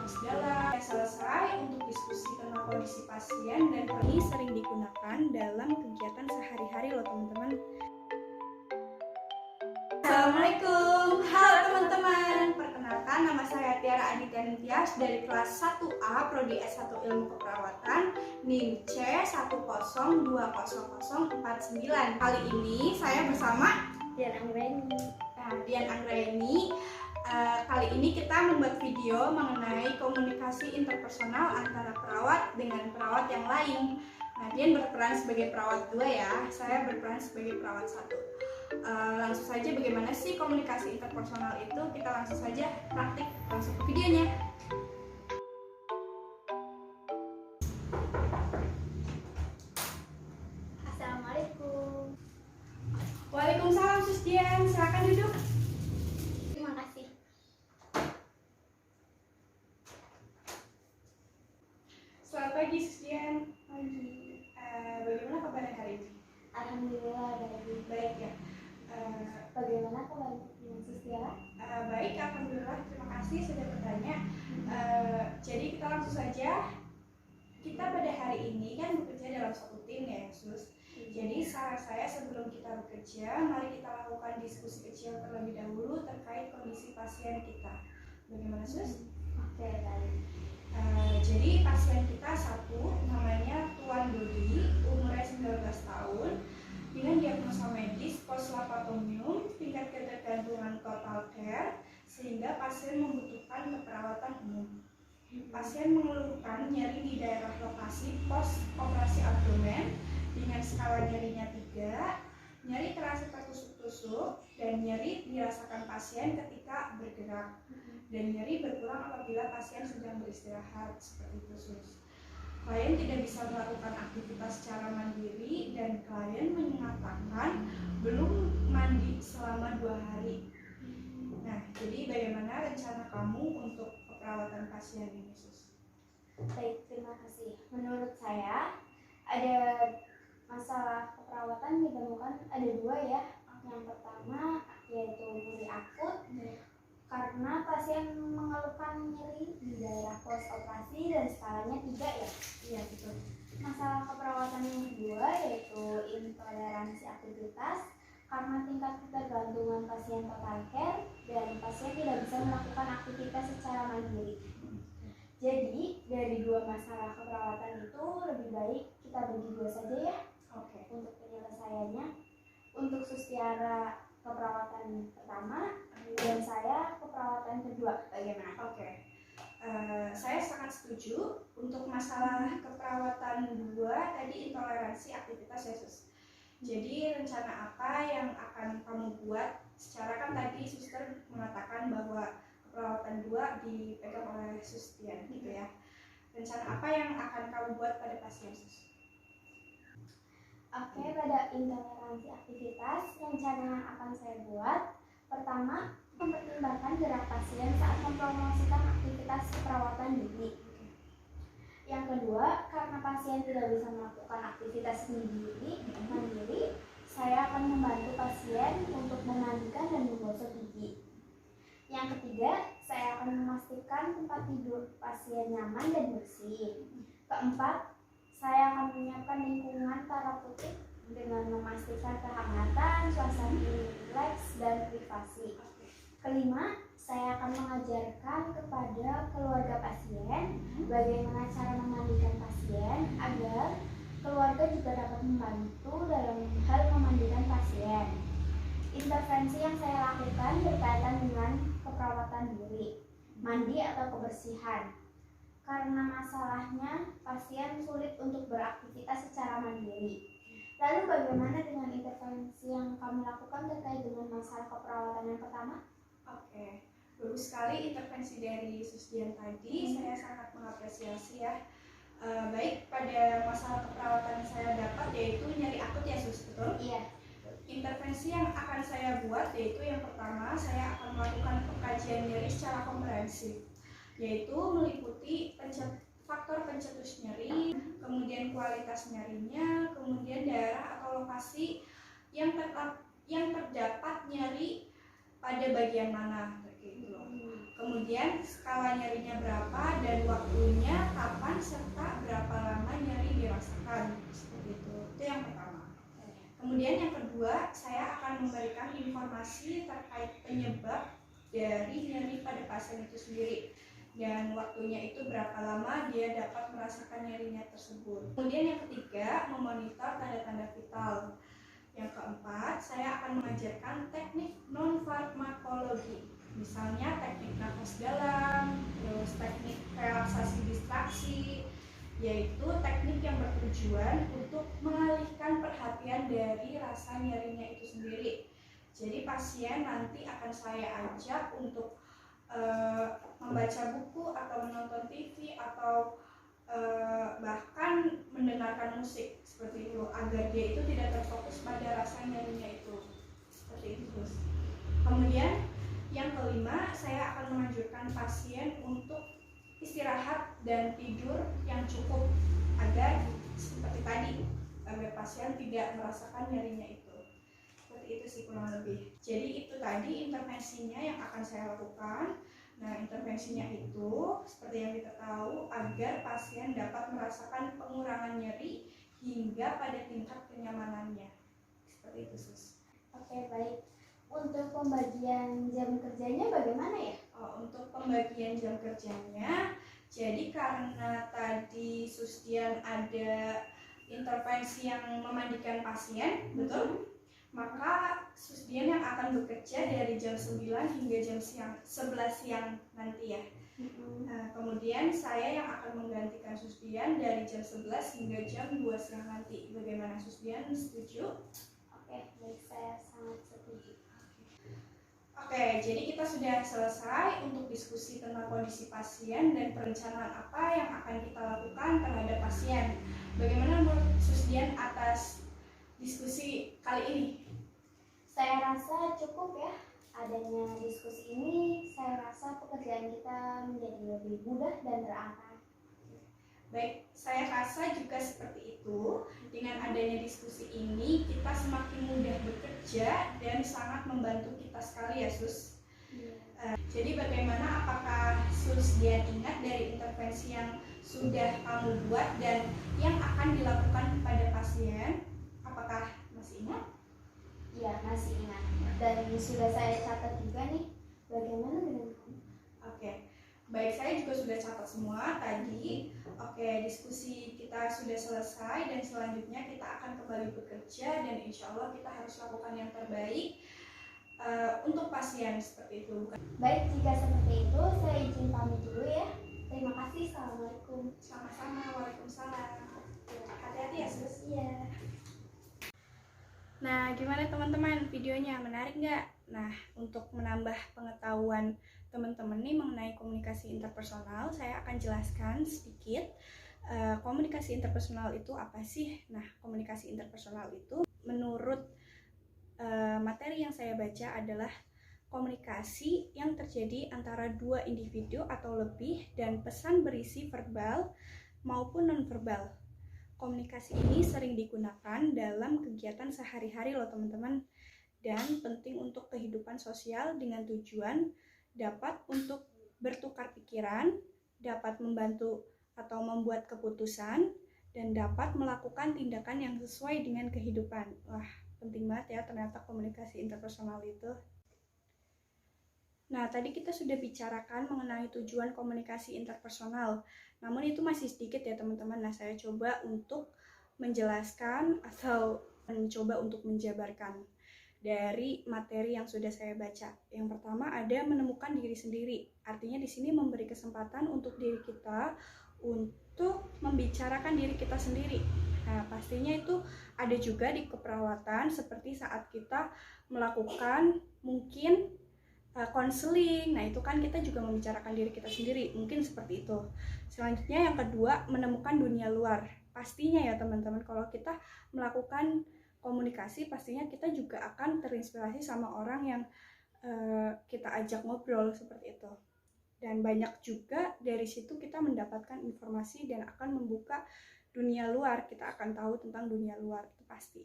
nafas dalam. Selesai untuk diskusi tentang kondisi pasien dan ini sering digunakan dalam kegiatan sehari-hari loh teman-teman. Assalamualaikum, halo teman-teman. Perkenalkan, nama saya Tiara Aditya Nintias dari kelas 1A Prodi S1 Ilmu Keperawatan NIM C 1020049. Kali ini saya bersama Dian Anggraini. Dian Anggraini. Kali ini kita membuat video mengenai komunikasi interpersonal antara perawat dengan perawat yang lain. Nah, Dian berperan sebagai perawat 2 ya, saya berperan sebagai perawat 1. Langsung saja, bagaimana sih komunikasi interpersonal itu? Kita langsung saja praktik, langsung ke videonya. Assalamualaikum. Waalaikumsalam Sus Dian, silakan duduk. Terima kasih. Selamat pagi Sus Dian. Pagi. Bagaimana kabar hari ini? Alhamdulillah Baik ya. Bagaimana kabar Sus Tiara? Baik, alhamdulillah. Terima kasih sudah bertanya. Jadi kita langsung saja. Kita pada hari ini kan bekerja dalam satu tim ya, Sus. Jadi saran saya sebelum kita bekerja, mari kita lakukan diskusi kecil terlebih dahulu terkait kondisi pasien kita. Bagaimana, Sus? Oke, baik. Jadi pasien kita satu, namanya Tuan Dodi, umurnya 19 tahun, dengan diagnosa medis postlaparotomium, tingkat ketergantungan total care, sehingga pasien membutuhkan keperawatan umum. Pasien mengeluhkan nyeri di daerah lokasi post operasi abdomen dengan skala nyerinya 3, nyeri terasa tertusuk-tusuk, dan nyeri dirasakan pasien ketika bergerak, dan nyeri berkurang apabila pasien sedang beristirahat, seperti itu Sus. Klien tidak bisa melakukan aktivitas secara mandiri dan klien menyatakan belum mandi selama 2 hari. Nah, jadi bagaimana rencana kamu untuk keperawatan pasien ini, Sus? Baik, terima kasih. Menurut saya ada masalah keperawatan ditemukan ada 2 ya. Yang pertama yaitu nyeri akut, karena pasien mengeluhkan nyeri di daerah post operasi dan skalanya 3 ya. Iya, betul. Masalah keperawatan yang kedua yaitu intoleransi aktivitas, karena tingkat ketergantungan pasien total care dan pasien tidak bisa melakukan aktivitas secara mandiri. Jadi dari 2 masalah keperawatan itu lebih baik kita bagi 2 saja ya. Oke. Untuk penyelesaiannya. Untuk Sus Tiara keperawatan pertama dan saya keperawatan kedua. Bagaimana? Oke. Saya sangat setuju untuk masalah keperawatan 2 tadi, intoleransi aktivitas ya Sus. Jadi rencana apa yang akan kamu buat? Secara kan tadi suster mengatakan bahwa keperawatan 2 dipegang oleh Sus Dian gitu ya. Rencana apa yang akan kamu buat pada pasien Sus? Oke, pada intoleransi aktivitas rencana yang akan saya buat, pertama mempertimbangkan gerak pasien saat mempromosikan aktivitas keperawatan diri. Yang kedua, karena pasien tidak bisa melakukan aktivitas mandiri, saya akan membantu pasien untuk memandikan dan menggosok gigi. Yang ketiga, saya akan memastikan tempat tidur pasien nyaman dan bersih. Keempat, saya akan menyiapkan lingkungan terapeutik dengan memastikan kehangatan, suasana rileks, dan privasi. Kelima, saya akan mengajarkan kepada keluarga pasien bagaimana cara memandikan pasien agar keluarga juga dapat membantu dalam hal memandikan pasien. Intervensi yang saya lakukan berkaitan dengan keperawatan diri, mandi atau kebersihan. Karena masalahnya pasien sulit untuk beraktivitas secara mandiri. Lalu bagaimana dengan intervensi yang kami lakukan terkait dengan masalah keperawatan yang pertama? Oke, bagus sekali intervensi dari Sus Dian tadi. Saya sangat mengapresiasi ya. Baik, pada masalah keperawatan yang saya dapat yaitu nyeri akut ya Sus, betul? Iya. Intervensi yang akan saya buat yaitu yang pertama, saya akan melakukan pengkajian nyeri secara komprehensif, yaitu meliputi faktor pencetus nyeri, kemudian kualitas nyerinya, kemudian daerah atau lokasi yang terdapat nyeri pada bagian mana, begitu loh. Kemudian skala nyerinya berapa dan waktunya kapan serta berapa lama nyeri dirasakan. Seperti itu. Itu yang pertama. Kemudian yang kedua, saya akan memberikan informasi terkait penyebab dari nyeri pada pasien itu sendiri dan waktunya itu berapa lama dia dapat merasakan nyerinya tersebut. Kemudian yang ketiga, memonitor tanda-tanda vital. Yang keempat, saya akan mengajarkan teknik non-farmakologi. Misalnya teknik nafas dalam, terus teknik relaksasi distraksi, yaitu teknik yang bertujuan untuk mengalihkan perhatian dari rasa nyerinya itu sendiri. Jadi pasien nanti akan saya ajak untuk membaca buku atau menonton TV atau bahkan mendengarkan musik seperti itu agar dia itu tidak terfokus pada rasa nyerinya itu. Seperti itu, Gus. Kemudian yang kelima, saya akan menganjurkan pasien untuk istirahat dan tidur yang cukup agar seperti tadi, agar pasien tidak merasakan nyerinya itu. Seperti itu sih kurang lebih. Jadi itu tadi intervensinya yang akan saya lakukan. Nah, intervensinya itu seperti yang kita tahu agar pasien dapat merasakan pengurangan nyeri hingga pada tingkat kenyamanannya. Seperti itu, Sus. Oke, baik. Untuk pembagian jam kerjanya bagaimana ya? Untuk pembagian jam kerjanya, jadi karena tadi Susdian ada intervensi yang memandikan pasien, betul? Maka Susdian yang akan bekerja dari jam 9 hingga jam 11 siang nanti ya. Nah, kemudian saya yang akan menggantikan Susdian dari jam 11 hingga jam 2 siang nanti. Bagaimana, Susdian? Setuju? Oke, baik, saya sangat setuju. Oke, jadi kita sudah selesai untuk diskusi tentang kondisi pasien dan perencanaan apa yang akan kita lakukan terhadap pasien. Bagaimana menurut Susdian atas diskusi kali ini? Saya rasa cukup ya adanya diskusi ini. Saya rasa pekerjaan kita menjadi lebih mudah dan terarah. Baik, saya rasa juga seperti itu. Dengan adanya diskusi ini, kita semakin mudah bekerja dan sangat membantu kita sekali ya, Sus. Jadi bagaimana, apakah Susdian ingat dari intervensi yang sudah kamu buat dan yang akan dilakukan kepada pasien? Apakah masih ingat? Iya, masih ingat. Dan sudah saya catat juga nih. Bagaimana dengan kamu? Oke. Baik, saya juga sudah catat semua tadi. Oke, diskusi kita sudah selesai dan selanjutnya kita akan kembali bekerja dan insya Allah kita harus lakukan yang terbaik untuk pasien seperti itu. Baik, jika seperti itu saya izin pamit dulu ya. Terima kasih. Assalamualaikum. Sama-sama. Waalaikumsalam. Hati-hati ya, Sus. Iya. Nah, gimana teman-teman? Videonya menarik nggak? Nah, untuk menambah pengetahuan teman-teman nih mengenai komunikasi interpersonal, saya akan jelaskan sedikit. Komunikasi interpersonal itu apa sih? Nah, komunikasi interpersonal itu menurut materi yang saya baca adalah komunikasi yang terjadi antara dua individu atau lebih dan pesan berisi verbal maupun nonverbal. Komunikasi ini sering digunakan dalam kegiatan sehari-hari loh teman-teman, dan penting untuk kehidupan sosial dengan tujuan dapat untuk bertukar pikiran, dapat membantu atau membuat keputusan, dan dapat melakukan tindakan yang sesuai dengan kehidupan. Wah, penting banget ya ternyata komunikasi interpersonal itu. Nah, tadi kita sudah bicarakan mengenai tujuan komunikasi interpersonal. Namun itu masih sedikit ya teman-teman. Nah, saya coba untuk menjelaskan atau mencoba untuk menjabarkan dari materi yang sudah saya baca. Yang pertama ada menemukan diri sendiri. Artinya di sini memberi kesempatan untuk diri kita untuk membicarakan diri kita sendiri. Nah, pastinya itu ada juga di keperawatan seperti saat kita melakukan mungkin konseling. Nah, itu kan kita juga membicarakan diri kita sendiri. Mungkin seperti itu. Selanjutnya yang kedua, menemukan dunia luar. Pastinya ya teman-teman, kalau kita melakukan komunikasi pastinya kita juga akan terinspirasi sama orang yang kita ajak ngobrol seperti itu. Dan banyak juga dari situ kita mendapatkan informasi dan akan membuka dunia luar. Kita akan tahu tentang dunia luar, itu pasti.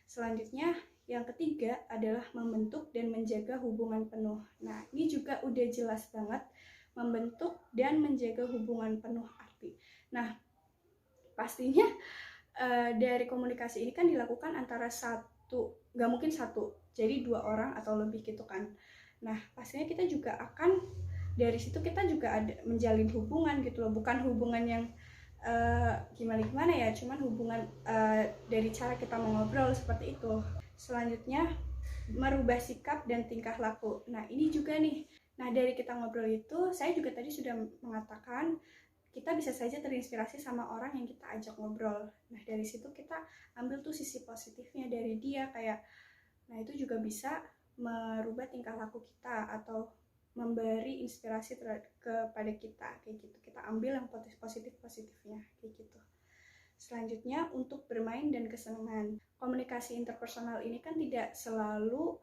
Selanjutnya, yang ketiga adalah membentuk dan menjaga hubungan penuh. Nah, ini juga udah jelas banget, membentuk dan menjaga hubungan penuh arti. Nah, pastinya dari komunikasi ini kan dilakukan antara nggak mungkin satu, jadi 2 orang atau lebih gitu kan. Nah, pastinya kita juga akan dari situ kita juga ada menjalin hubungan gitu loh, bukan hubungan yang gimana ya, cuman hubungan dari cara kita mengobrol seperti itu. Selanjutnya, merubah sikap dan tingkah laku. Nah, ini juga nih. Nah, dari kita ngobrol itu, saya juga tadi sudah mengatakan kita bisa saja terinspirasi sama orang yang kita ajak ngobrol. Nah, dari situ kita ambil tuh sisi positifnya dari dia, kayak nah itu juga bisa merubah tingkah laku kita atau memberi inspirasi kepada kita, kayak gitu. Kita ambil yang positifnya kayak gitu. Selanjutnya, untuk bermain dan kesenangan. Komunikasi interpersonal ini kan tidak selalu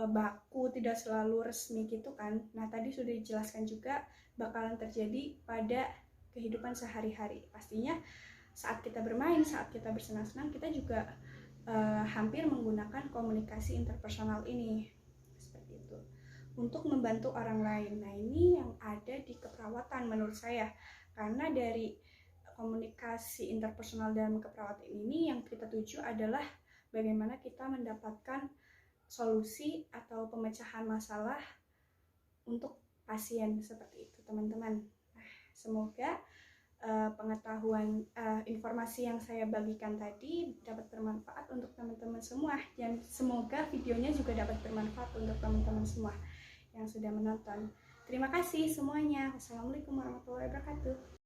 baku, tidak selalu resmi gitu kan. Nah, tadi sudah dijelaskan juga bakalan terjadi pada kehidupan sehari-hari. Pastinya saat kita bermain, saat kita bersenang-senang, kita juga hampir menggunakan komunikasi interpersonal ini. Seperti itu. Untuk membantu orang lain. Nah, ini yang ada di keperawatan menurut saya. Karena dari komunikasi interpersonal dalam keperawatan ini yang kita tuju adalah bagaimana kita mendapatkan solusi atau pemecahan masalah untuk pasien, seperti itu teman-teman. Nah, semoga pengetahuan informasi yang saya bagikan tadi dapat bermanfaat untuk teman-teman semua, dan semoga videonya juga dapat bermanfaat untuk teman-teman semua yang sudah menonton. Terima kasih semuanya. Wassalamualaikum warahmatullahi wabarakatuh.